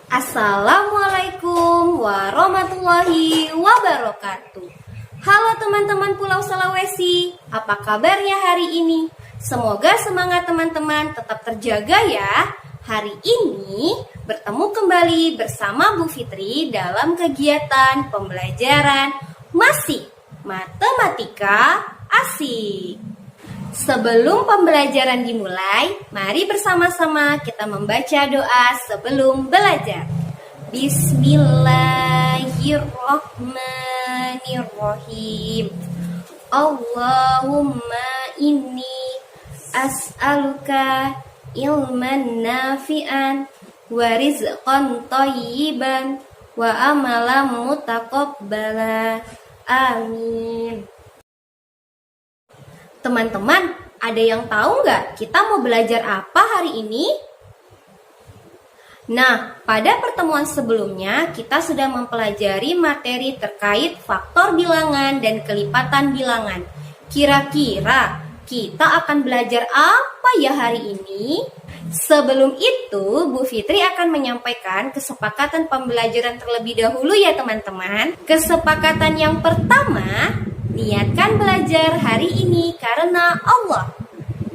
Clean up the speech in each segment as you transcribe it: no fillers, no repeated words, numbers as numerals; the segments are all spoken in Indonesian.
Assalamualaikum warahmatullahi wabarakatuh. Halo teman-teman Pulau Sulawesi, apa kabarnya hari ini? Semoga semangat teman-teman tetap terjaga ya. Hari ini bertemu kembali bersama Bu Fitri dalam kegiatan pembelajaran masih matematika asik. Sebelum pembelajaran dimulai, mari bersama-sama kita membaca doa sebelum belajar. Bismillahirrahmanirrahim. Allahumma inni as'aluka ilman nafi'an wa rizqan thayyiban wa amalan mutaqabbala. Amin. Teman-teman, ada yang tahu nggak kita mau belajar apa hari ini? Nah, pada pertemuan sebelumnya kita sudah mempelajari materi terkait faktor bilangan dan kelipatan bilangan. Kira-kira kita akan belajar apa ya hari ini? Sebelum itu, Bu Fitri akan menyampaikan kesepakatan pembelajaran terlebih dahulu ya teman-teman. Kesepakatan yang pertama, niatkan belajar hari ini karena Allah.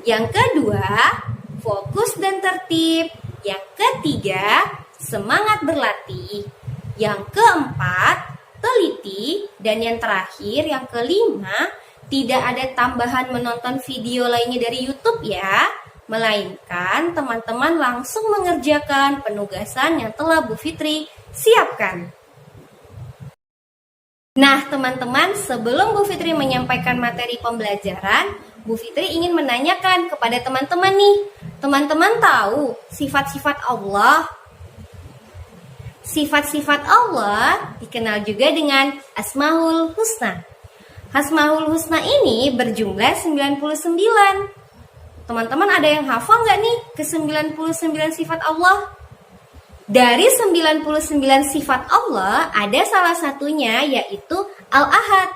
Yang kedua, fokus dan tertib. Yang ketiga, semangat berlatih. Yang keempat, teliti. Dan yang terakhir, yang kelima, tidak ada tambahan menonton video lainnya dari YouTube ya. Melainkan teman-teman langsung mengerjakan penugasan yang telah Bu Fitri siapkan. Nah teman-teman, sebelum Bu Fitri menyampaikan materi pembelajaran, Bu Fitri ingin menanyakan kepada teman-teman nih. Teman-teman tahu sifat-sifat Allah? Sifat-sifat Allah dikenal juga dengan Asmaul Husna. Asmaul Husna ini berjumlah 99. Teman-teman ada yang hafal nggak nih ke 99 sifat Allah? Dari 99 sifat Allah, ada salah satunya yaitu Al-Ahad.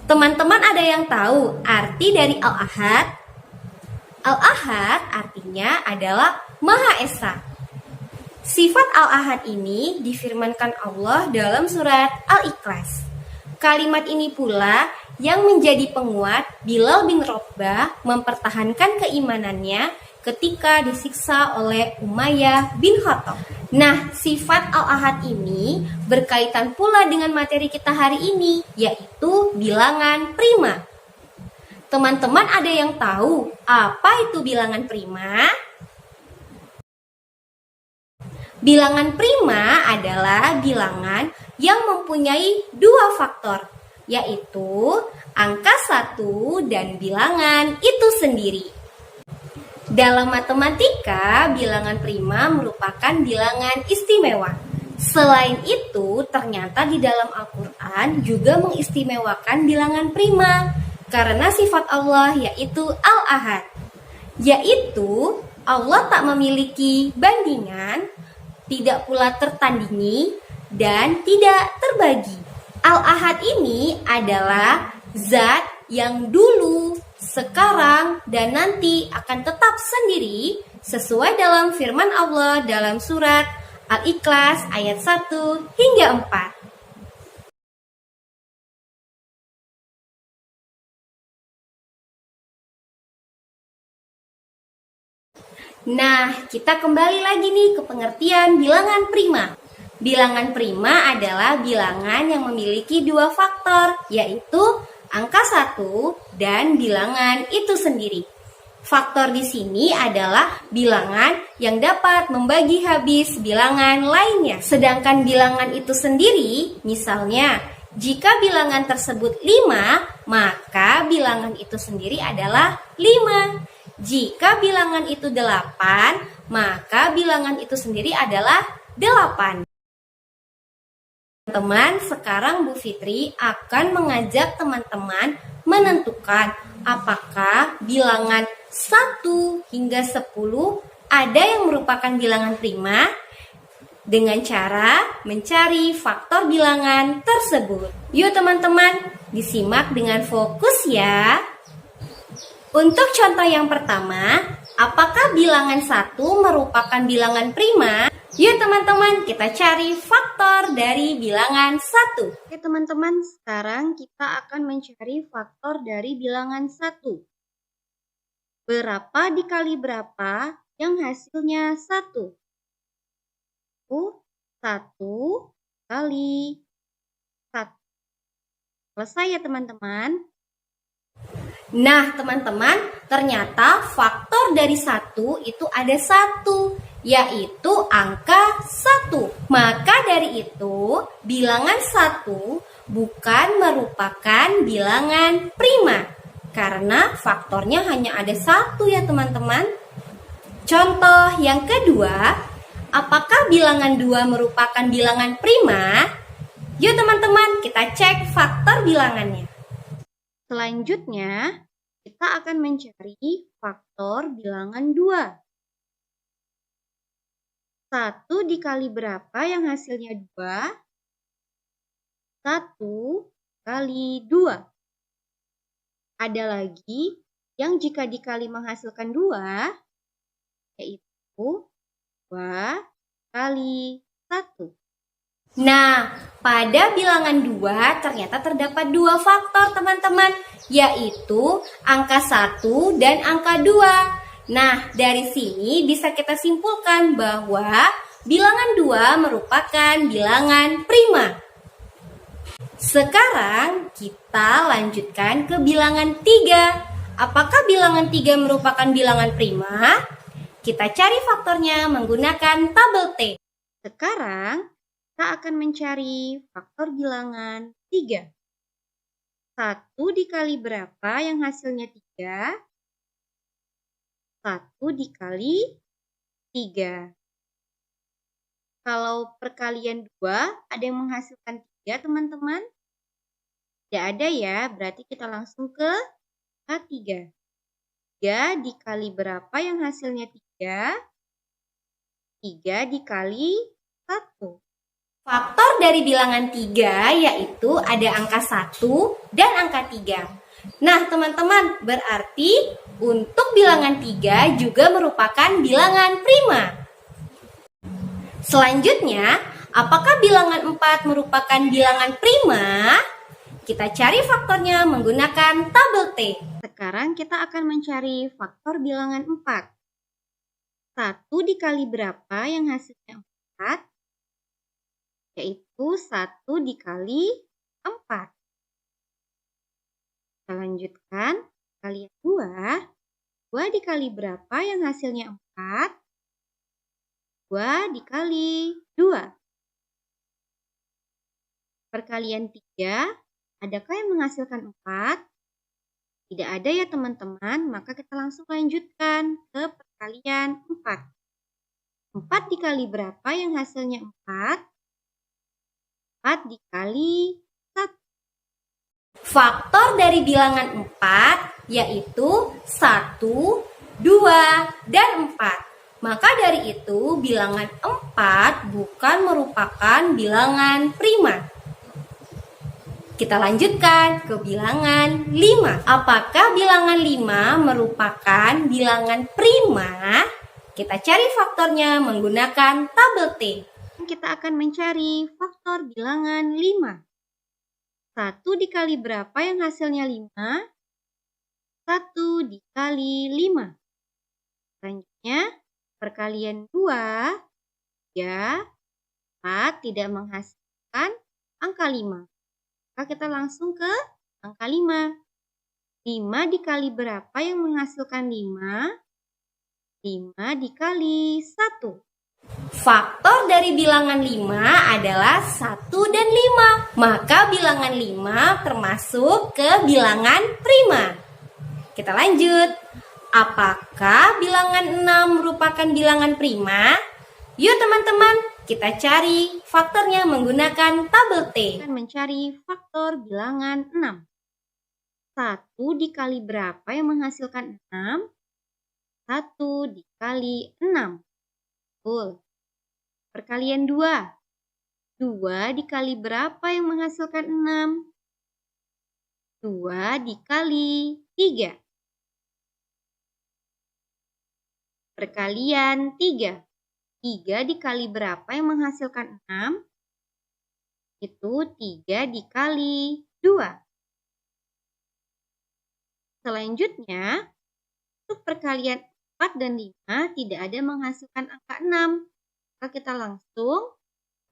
Teman-teman ada yang tahu arti dari Al-Ahad? Al-Ahad artinya adalah Maha Esa. Sifat Al-Ahad ini difirmankan Allah dalam surat Al-Ikhlas. Kalimat ini pula yang menjadi penguat Bilal bin Rabah mempertahankan keimanannya ketika disiksa oleh Umayyah bin Khattab. Nah, sifat Al-Ahad ini berkaitan pula dengan materi kita hari ini, yaitu bilangan prima. Teman-teman ada yang tahu apa itu bilangan prima? Bilangan prima adalah bilangan yang mempunyai dua faktor, yaitu angka 1 dan bilangan itu sendiri. Dalam matematika, bilangan prima merupakan bilangan istimewa. Selain itu, ternyata di dalam Al-Quran juga mengistimewakan bilangan prima karena sifat Allah yaitu Al-Ahad, yaitu Allah tak memiliki bandingan, tidak pula tertandingi, dan tidak terbagi. Al-Ahad ini adalah zat yang dulu, sekarang, dan nanti akan tetap sendiri sesuai dalam firman Allah dalam surat Al-Ikhlas ayat 1 hingga 4. Nah, kita kembali lagi nih ke pengertian bilangan prima. Bilangan prima adalah bilangan yang memiliki dua faktor, yaitu angka 1 dan bilangan itu sendiri. Faktor di sini adalah bilangan yang dapat membagi habis bilangan lainnya. Sedangkan bilangan itu sendiri, misalnya, jika bilangan tersebut 5, maka bilangan itu sendiri adalah 5. Jika bilangan itu 8, maka bilangan itu sendiri adalah 8. Teman-teman, sekarang Bu Fitri akan mengajak teman-teman menentukan apakah bilangan 1 hingga 10 ada yang merupakan bilangan prima dengan cara mencari faktor bilangan tersebut. Yuk teman-teman, disimak dengan fokus ya. Untuk contoh yang pertama, Apakah bilangan 1 merupakan bilangan prima? Yuk teman-teman, kita cari faktor dari bilangan 1. Oke teman-teman, sekarang kita akan mencari faktor dari bilangan 1. Berapa dikali berapa yang hasilnya 1? 1 kali 1. Selesai ya teman-teman. Nah teman-teman, ternyata faktor dari 1 itu ada 1, yaitu angka 1. Maka dari itu, bilangan 1 bukan merupakan bilangan prima, karena faktornya hanya ada 1 ya teman-teman. Contoh yang kedua, apakah bilangan 2 merupakan bilangan prima? Yuk teman-teman, kita cek faktor bilangannya. Selanjutnya, kita akan mencari faktor bilangan 2. 1 dikali berapa yang hasilnya 2? 1 kali 2. Ada lagi yang jika dikali menghasilkan 2, yaitu 2 kali 1. Nah, pada bilangan 2 ternyata terdapat 2 faktor teman-teman, yaitu angka 1 dan angka 2. Nah, dari sini bisa kita simpulkan bahwa bilangan 2 merupakan bilangan prima. Sekarang kita lanjutkan ke bilangan 3. Apakah bilangan 3 merupakan bilangan prima? Kita cari faktornya menggunakan tabel T. Sekarang kita akan mencari faktor bilangan 3. 1 dikali berapa yang hasilnya 3? 1 dikali 3. Kalau perkalian 2, ada yang menghasilkan 3 teman-teman? Tidak ada ya, berarti kita langsung ke K3. 3 dikali berapa yang hasilnya 3? 3 dikali 1. Faktor dari bilangan 3 yaitu ada angka 1 dan angka 3. Nah teman-teman, berarti untuk bilangan 3 juga merupakan bilangan prima. Selanjutnya, apakah bilangan 4 merupakan bilangan prima? Kita cari faktornya menggunakan tabel T. Sekarang kita akan mencari faktor bilangan 4. 1 dikali berapa yang hasilnya 4? Yaitu 1 dikali 4. Kita lanjutkan, kalian 2. 2 dikali berapa yang hasilnya 4? 2 dikali 2. Perkalian 3, adakah yang menghasilkan 4? Tidak ada ya teman-teman, maka kita langsung lanjutkan ke perkalian 4. 4 dikali berapa yang hasilnya 4? 4 dikali 1. Faktor dari bilangan 4 yaitu 1, 2, dan 4. Maka dari itu bilangan 4 bukan merupakan bilangan prima. Kita lanjutkan ke bilangan 5. Apakah bilangan 5 merupakan bilangan prima? Kita cari faktornya menggunakan tabel T. Kita akan mencari faktor bilangan 5. 1 dikali berapa yang hasilnya 5? 1 dikali 5. Selanjutnya, perkalian 2, 3, 4 tidak menghasilkan angka 5. Maka kita langsung ke angka 5. 5 dikali berapa yang menghasilkan 5? 5 dikali 1. Faktor dari bilangan 5 adalah 1 dan 5. Maka bilangan 5 termasuk ke bilangan prima. Kita lanjut. Apakah bilangan 6 merupakan bilangan prima? Yuk teman-teman, kita cari faktornya menggunakan tabel T. Kita mencari faktor bilangan 6. 1 dikali berapa yang menghasilkan 6? 1 dikali 6. Betul. Perkalian 2. 2 dikali berapa yang menghasilkan 6? 2 dikali 3. Perkalian 3. 3 dikali berapa yang menghasilkan 6? Itu 3 dikali 2. Selanjutnya, untuk perkalian 4 dan 5 tidak ada menghasilkan angka 6. Maka kita langsung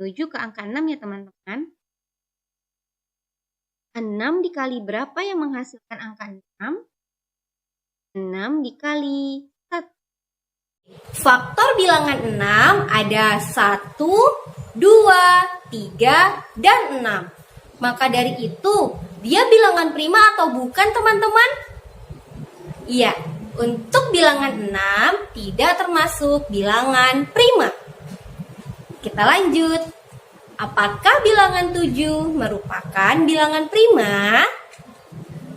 menuju ke angka 6 ya teman-teman. 6 dikali berapa yang menghasilkan angka 6? 6 dikali 1. Faktor bilangan 6 ada 1, 2, 3, dan 6. Maka dari itu, dia bilangan prima atau bukan teman-teman? Iya, untuk bilangan 6 tidak termasuk bilangan prima. Kita lanjut. Apakah bilangan 7 merupakan bilangan prima?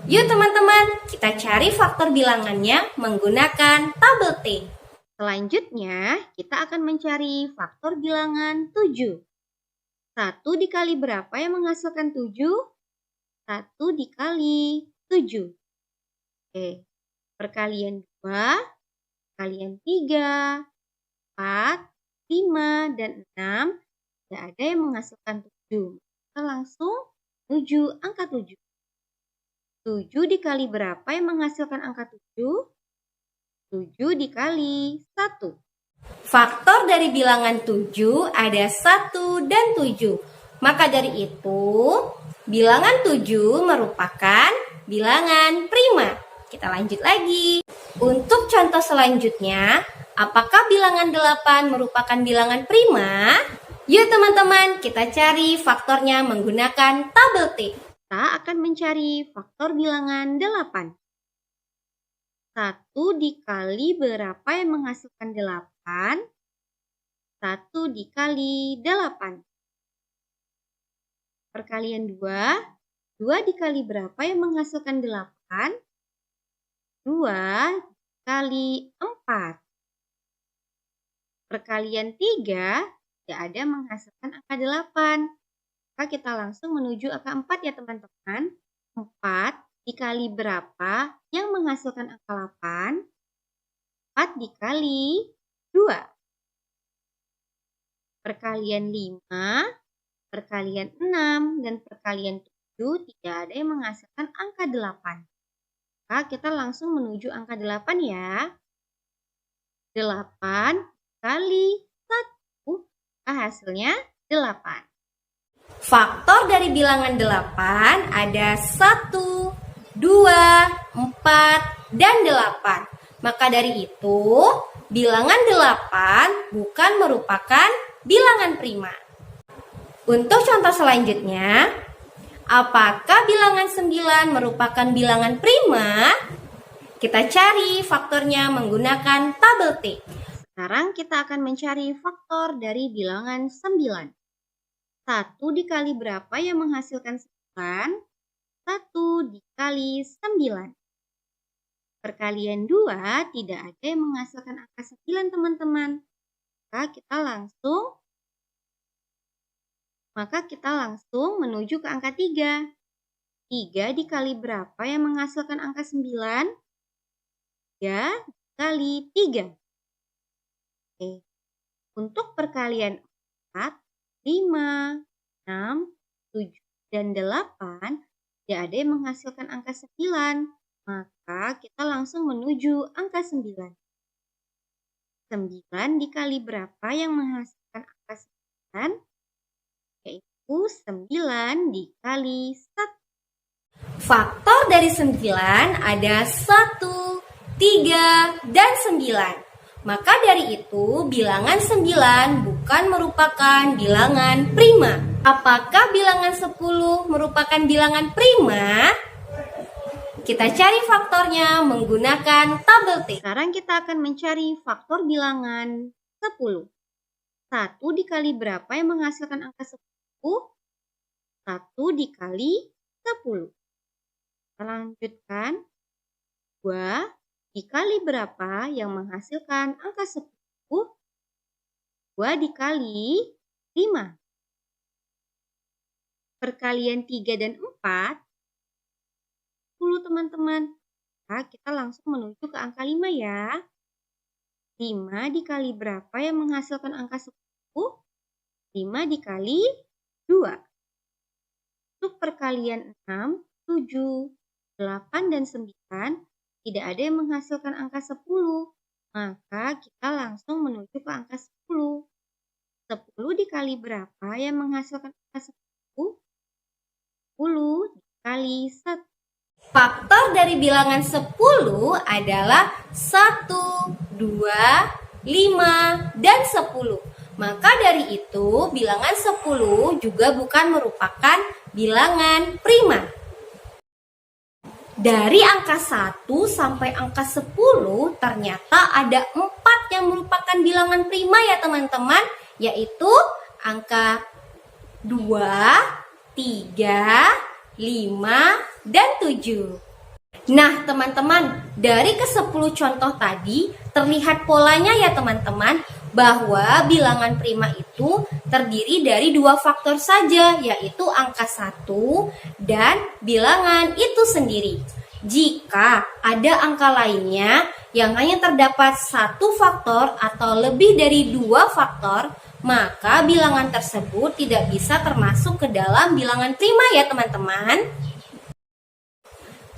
Yuk teman-teman, kita cari faktor bilangannya menggunakan tabel T. Selanjutnya, kita akan mencari faktor bilangan 7. 1 dikali berapa yang menghasilkan 7? 1 dikali 7. Oke, perkalian 2, perkalian 3, 4, 5, dan 6. Tidak ada yang menghasilkan 7. Kita langsung menuju angka 7. 7 dikali berapa yang menghasilkan angka 7? 7 dikali 1. Faktor dari bilangan 7 ada 1 dan 7. Maka dari itu, bilangan 7 merupakan bilangan prima. Kita lanjut lagi. Untuk contoh selanjutnya, apakah bilangan 8 merupakan bilangan prima? Yuk teman-teman, kita cari faktornya menggunakan tabel T. Kita akan mencari faktor bilangan 8. 1 dikali berapa yang menghasilkan 8? 1 dikali 8. Perkalian 2. 2 dikali berapa yang menghasilkan 8? 2 dikali 4. Perkalian 3 tidak ada menghasilkan angka 8. Maka kita langsung menuju angka 4 ya teman-teman. 4 dikali berapa yang menghasilkan angka 8? 4 dikali 2. Perkalian 5, perkalian 6, dan perkalian 7 tidak ada yang menghasilkan angka 8. Maka kita langsung menuju angka 8 ya. 8 kali 1, hasilnya 8. Faktor dari bilangan 8 ada 1, 2, 4, dan 8. Maka dari itu, bilangan 8 bukan merupakan bilangan prima. Untuk contoh selanjutnya, apakah bilangan 9 merupakan bilangan prima? Kita cari faktornya menggunakan tabel T. Sekarang kita akan mencari faktor dari bilangan 9. 1 dikali berapa yang menghasilkan 9? 1 dikali 9. Perkalian 2 tidak ada yang menghasilkan angka 9 teman-teman. Maka kita langsung menuju ke angka 3. 3 dikali berapa yang menghasilkan angka 9? 3 dikali 3. Oke. Untuk perkalian 4, 5, 6, 7, dan 8 tidak ada yang menghasilkan angka 9. Maka kita langsung menuju angka 9. 9 dikali berapa yang menghasilkan angka 9? Yaitu 9 dikali 1. Faktor dari 9 ada 1, 3, dan 9. Maka dari itu, bilangan 9 bukan merupakan bilangan prima. Apakah bilangan 10 merupakan bilangan prima? Kita cari faktornya menggunakan tabel T. Sekarang kita akan mencari faktor bilangan 10. 1 dikali berapa yang menghasilkan angka 10? 1 dikali 10. Kita lanjutkan. 2 dikali berapa yang menghasilkan angka 10? 2 dikali 5. Perkalian 3 dan 4, 10 teman-teman. Nah, kita langsung menuju ke angka 5 ya. 5 dikali berapa yang menghasilkan angka 10? 5 dikali 2. Untuk perkalian 6, 7, 8, dan 9 tidak ada yang menghasilkan angka 10. Maka kita langsung menuju ke angka 10. 10 dikali berapa yang menghasilkan angka 10? 10 dikali 1. Faktor dari bilangan 10 adalah 1, 2, 5, dan 10. Maka dari itu bilangan 10 juga bukan merupakan bilangan prima. Dari angka 1 sampai angka 10 ternyata ada 4 yang merupakan bilangan prima ya teman-teman, yaitu angka 2, 3, 5, dan 7. Nah teman-teman, dari ke-10 contoh tadi terlihat polanya ya teman-teman, bahwa bilangan prima itu terdiri dari 2 faktor saja, yaitu angka 1 dan bilangan itu sendiri. Jika ada angka lainnya yang hanya terdapat 1 faktor atau lebih dari 2 faktor, maka bilangan tersebut tidak bisa termasuk ke dalam bilangan prima ya teman-teman.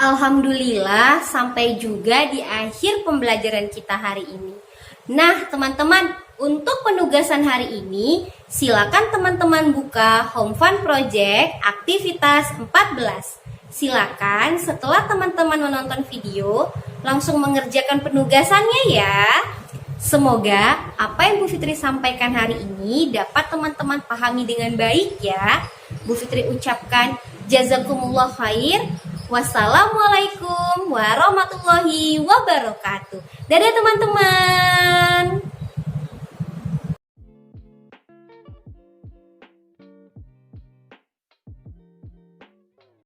Alhamdulillah, sampai juga di akhir pembelajaran kita hari ini. Nah teman-teman, untuk penugasan hari ini silakan teman-teman buka Home Fun Project aktivitas 14. Silakan setelah teman-teman menonton video langsung mengerjakan penugasannya ya. Semoga apa yang Bu Fitri sampaikan hari ini dapat teman-teman pahami dengan baik ya. Bu Fitri ucapkan jazakumullah khair. Wassalamualaikum warahmatullahi wabarakatuh. Dadah teman-teman.